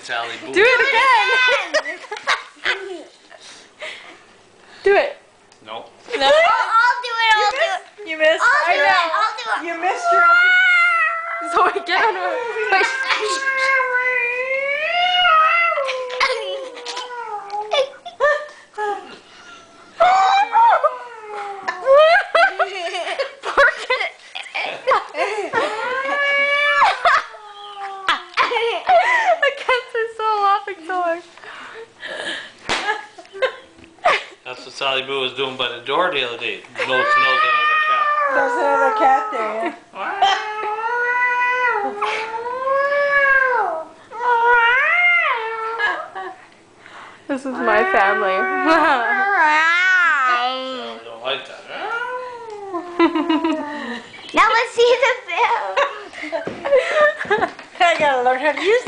Sally Boo. Do it again! Do it. No. No. I'll do it. I'll do it. You missed. I'll do it. I'll do it. You missed your Zoe, get on her. Wait. I can't say so laughing so hard. That's what Sally Boo was doing by the door the other day. Nose to nose another cat. There's another cat there. This is my family. Sally don't like that. Now let's see the film. I gotta learn how to use